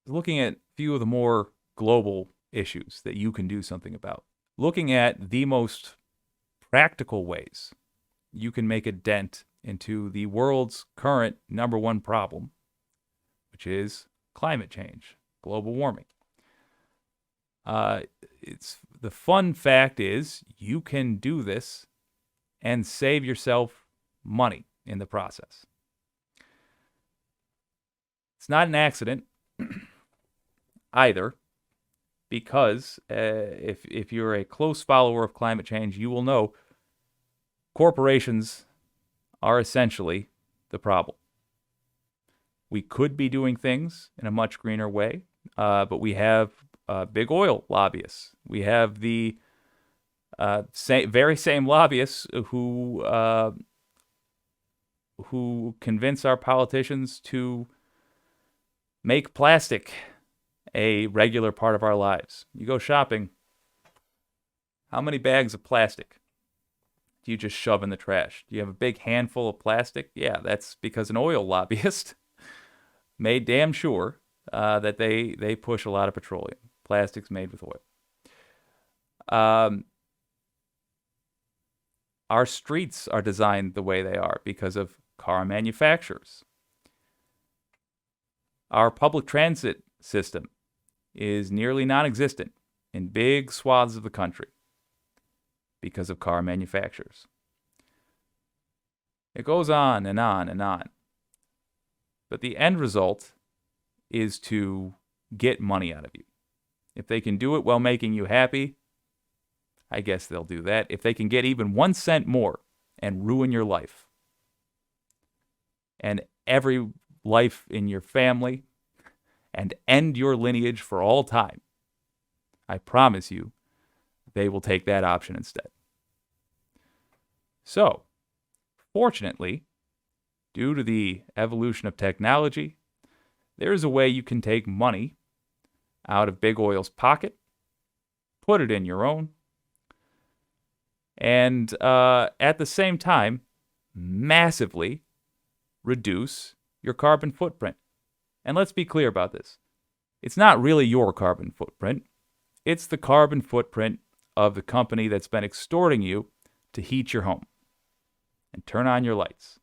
looking at a few of the more global issues that you can do something about. Looking at the most practical ways you can make a dent into the world's current number one problem, which is climate change, global warming. It's the fun fact is you can do this and save yourself money in the process. It's not an accident either, because if you're a close follower of climate change, you will know corporations are essentially the problem. We could be doing things in a much greener way, but we have big oil lobbyists. We have the very same lobbyists who convince our politicians to make plastic a regular part of our lives. You go shopping, how many bags of plastic do you just shove in the trash? Do you have a big handful of plastic? Yeah, that's because an oil lobbyist made damn sure that they push a lot of petroleum. Plastic's made with oil. Our streets are designed the way they are because of car manufacturers. Our public transit system is nearly non-existent in big swaths of the country because of car manufacturers. It goes on and on and on. But the end result is to get money out of you. If they can do it while making you happy, I guess they'll do that. If they can get even 1 cent more and ruin your life and every life in your family and end your lineage for all time, I promise you they will take that option instead. So, fortunately, due to the evolution of technology, there is a way you can take money out of big oil's pocket, put it in your own, and at the same time, massively reduce your carbon footprint. And let's be clear about this. It's not really your carbon footprint. It's the carbon footprint of the company that's been extorting you to heat your home and turn on your lights.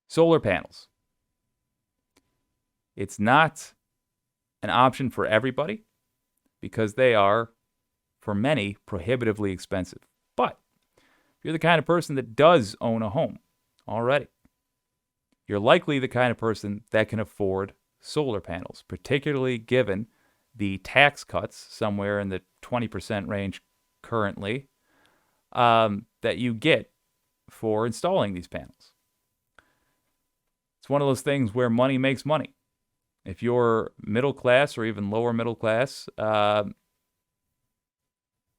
Solar panels. It's not an option for everybody because they are, for many, prohibitively expensive. But if you're the kind of person that does own a home already, you're likely the kind of person that can afford solar panels, particularly given the tax cuts, somewhere in the 20% range currently, that you get for installing these panels. It's one of those things where money makes money. If you're middle class or even lower middle class, and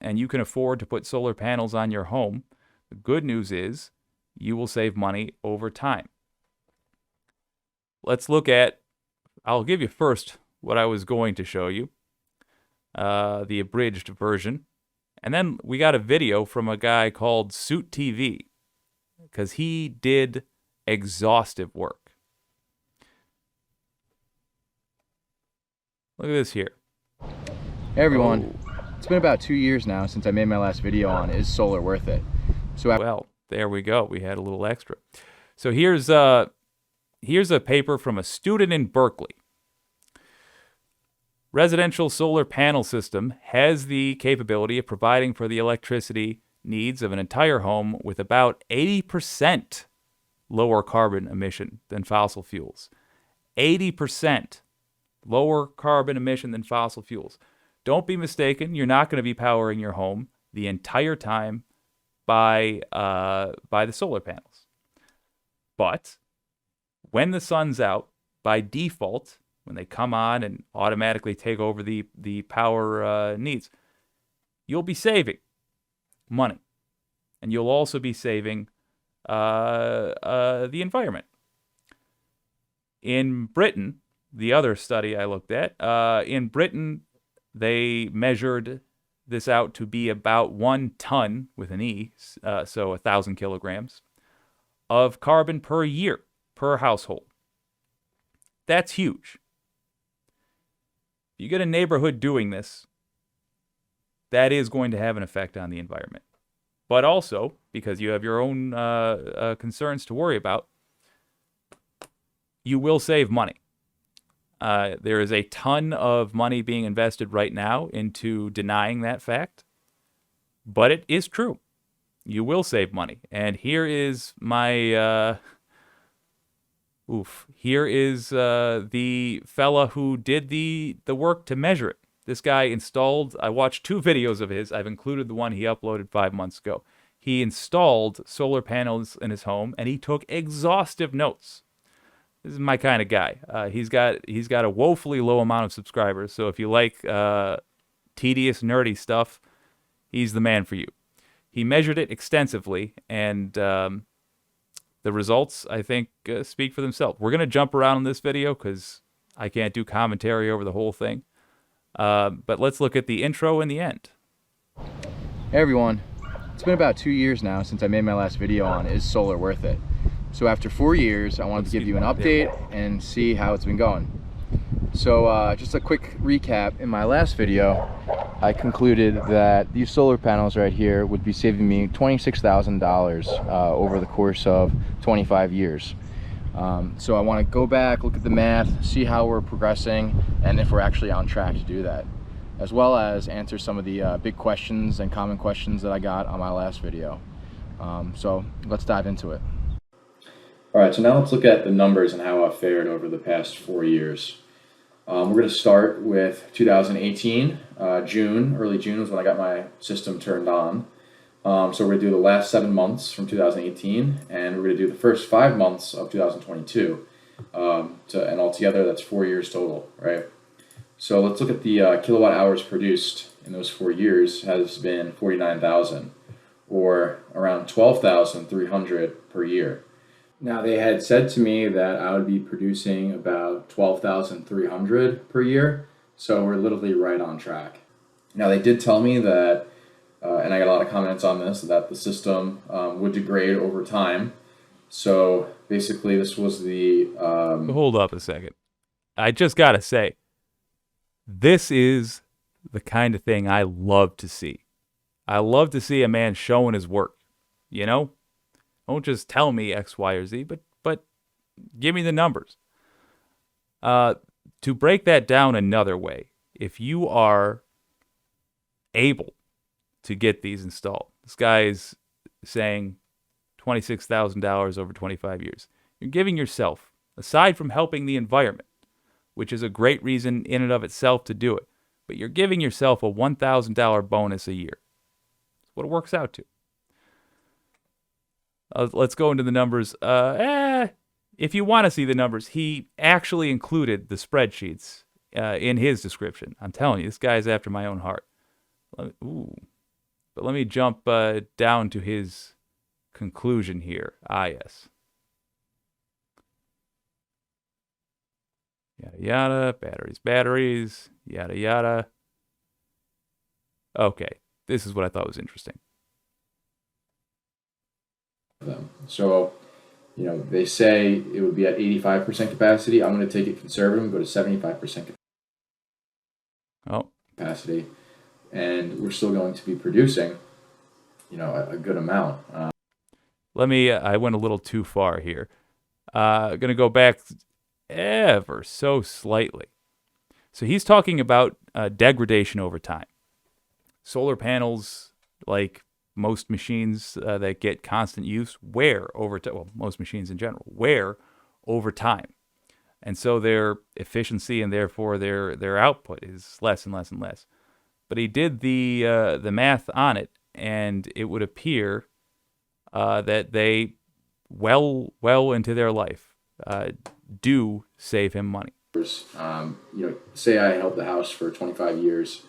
you can afford to put solar panels on your home, the good news is you will save money over time. Let's look at, I'll give you first what I was going to show you, the abridged version. And then we got a video from a guy called SuitTV, because he did exhaustive work. Look at this here. Hey everyone, It's been about 2 years now since I made my last video on Is Solar Worth It? Well, there we go. We had a little extra. So here's a paper from a student in Berkeley. Residential solar panel system has the capability of providing for the electricity needs of an entire home with about 80% lower carbon emission than fossil fuels. 80% lower carbon emission than fossil fuels. Don't be mistaken, you're not going to be powering your home the entire time by the solar panels. But when the sun's out, by default, when they come on and automatically take over the power needs, you'll be saving money. And you'll also be saving the environment. In Britain, the other study I looked at, in Britain, they measured this out to be about 1 ton with an E, so 1,000 kilograms, of carbon per year, per household. That's huge. If you get a neighborhood doing this, that is going to have an effect on the environment. But also, because you have your own concerns to worry about, you will save money. There is a ton of money being invested right now into denying that fact, but it is true. You will save money. And here is my... Here is the fella who did the work to measure it. This guy installed... I watched 2 videos of his. I've included the one he uploaded 5 months ago. He installed solar panels in his home, and he took exhaustive notes. This is my kind of guy. He's got a woefully low amount of subscribers, so if you like tedious, nerdy stuff, he's the man for you. He measured it extensively, and the results, I think, speak for themselves. We're going to jump around in this video because I can't do commentary over the whole thing. But let's look at the intro and the end. Hey everyone, it's been about 2 years now since I made my last video on Is Solar Worth It? So after 4 years, I wanted to give you an update and see how it's been going. So just a quick recap, in my last video, I concluded that these solar panels right here would be saving me $26,000 over the course of 25 years. So I want to go back, look at the math, see how we're progressing, and if we're actually on track to do that, as well as answer some of the big questions and common questions that I got on my last video. So let's dive into it. All right, so now let's look at the numbers and how I've fared over the past 4 years. We're going to start with 2018, early June was when I got my system turned on. So we're going to do the last 7 months from 2018, and we're going to do the first 5 months of 2022. And altogether, that's 4 years total, right? So let's look at the kilowatt hours produced in those 4 years has been 49,000, or around 12,300 per year. Now, they had said to me that I would be producing about 12,300 per year, so we're literally right on track. Now, they did tell me that, and I got a lot of comments on this, that the system would degrade over time. So basically, this was the... Hold up a second. I just got to say, this is the kind of thing I love to see. I love to see a man showing his work, you know? Don't just tell me X, Y, or Z, but give me the numbers. To break that down another way, if you are able to get these installed, this guy is saying $26,000 over 25 years. You're giving yourself, aside from helping the environment, which is a great reason in and of itself to do it, but you're giving yourself a $1,000 bonus a year. That's what it works out to. Let's go into the numbers. If you want to see the numbers, he actually included the spreadsheets in his description. I'm telling you, this guy's after my own heart. But let me jump down to his conclusion here. Yes. Yada, yada, batteries, yada, yada. Okay, this is what I thought was interesting. So, they say it would be at 85% capacity. I'm going to take it conservative and go to 75% capacity. And we're still going to be producing, a good amount. I went a little too far here. Going to go back ever so slightly. So he's talking about degradation over time. Solar panels, like most machines that get constant use, wear over time. Well, most machines in general wear over time, and so their efficiency and therefore their output is less and less and less. But he did the math on it, and it would appear that they well into their life do save him money. Say I held the house for 25 years.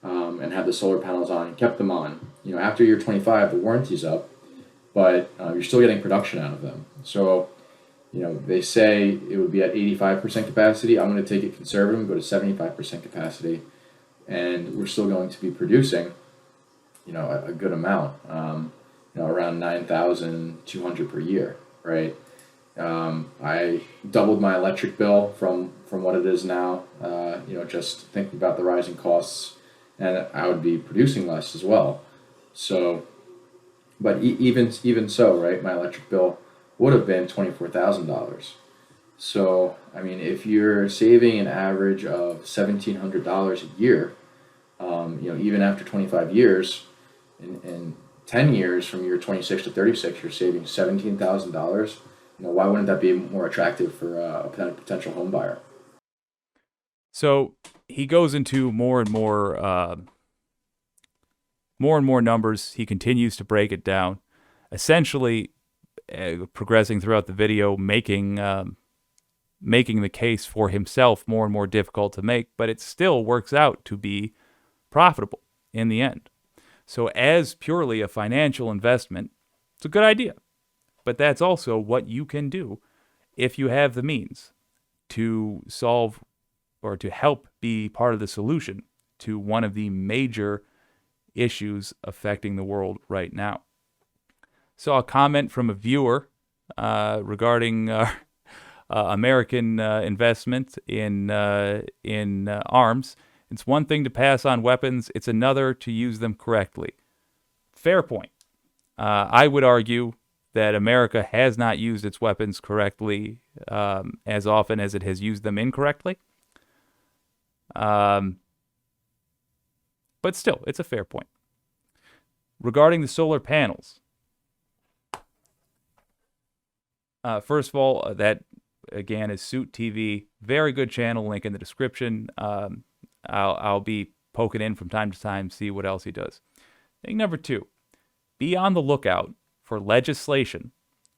And had the solar panels on and kept them on. After year 25, the warranty's up, but you're still getting production out of them. So, they say it would be at 85% capacity. I'm going to take it conservative and go to 75% capacity, and we're still going to be producing, a good amount, around 9,200 per year, right? I doubled my electric bill from what it is now. Just thinking about the rising costs, and I would be producing less as well. So, but even so, right, my electric bill would have been $24,000. So, I mean, if you're saving an average of $1,700 a year, even after 25 years, in 10 years from year 26 to 36, you're saving $17,000. Why wouldn't that be more attractive for a potential home buyer? So he goes into more and more numbers. He continues to break it down, essentially progressing throughout the video, making the case for himself more and more difficult to make, but it still works out to be profitable in the end. So as purely a financial investment, it's a good idea. But that's also what you can do if you have the means to solve or to help be part of the solution to one of the major issues affecting the world right now. Saw a comment from a viewer regarding American investment in arms. It's one thing to pass on weapons; it's another to use them correctly. Fair point. I would argue that America has not used its weapons correctly as often as it has used them incorrectly. But still, it's a fair point. Regarding the solar panels, first of all, that again is SuitTV. Very good channel. Link in the description. I'll be poking in from time to time, see what else he does. Thing number 2, be on the lookout for legislation,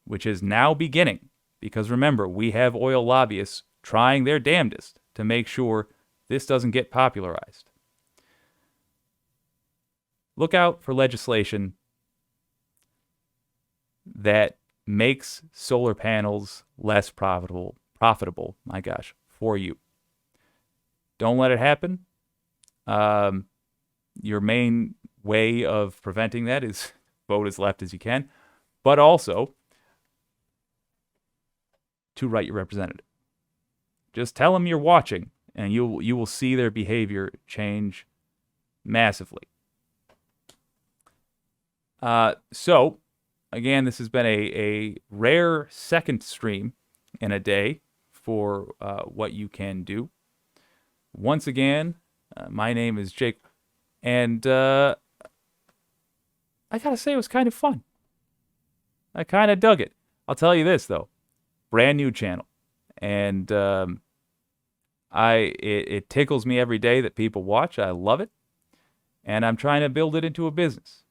which is now beginning, because remember, we have oil lobbyists trying their damnedest to make sure this doesn't get popularized. Look out for legislation that makes solar panels less profitable, for you. Don't let it happen. Your main way of preventing that is vote as left as you can, but also to write your representative. Just tell them you're watching, and you will see their behavior change massively. So, again, this has been a rare second stream in a day for what you can do. Once again, my name is Jake, and I gotta say it was kind of fun. I kind of dug it. I'll tell you this though, brand new channel, and it tickles me every day that people watch. I love it, and I'm trying to build it into a business.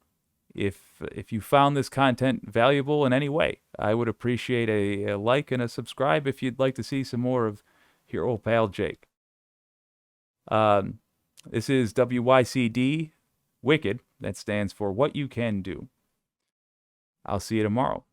If you found this content valuable in any way, I would appreciate a like and a subscribe if you'd like to see some more of your old pal Jake. This is WYCD Wicked. That stands for What You Can Do. I'll see you tomorrow.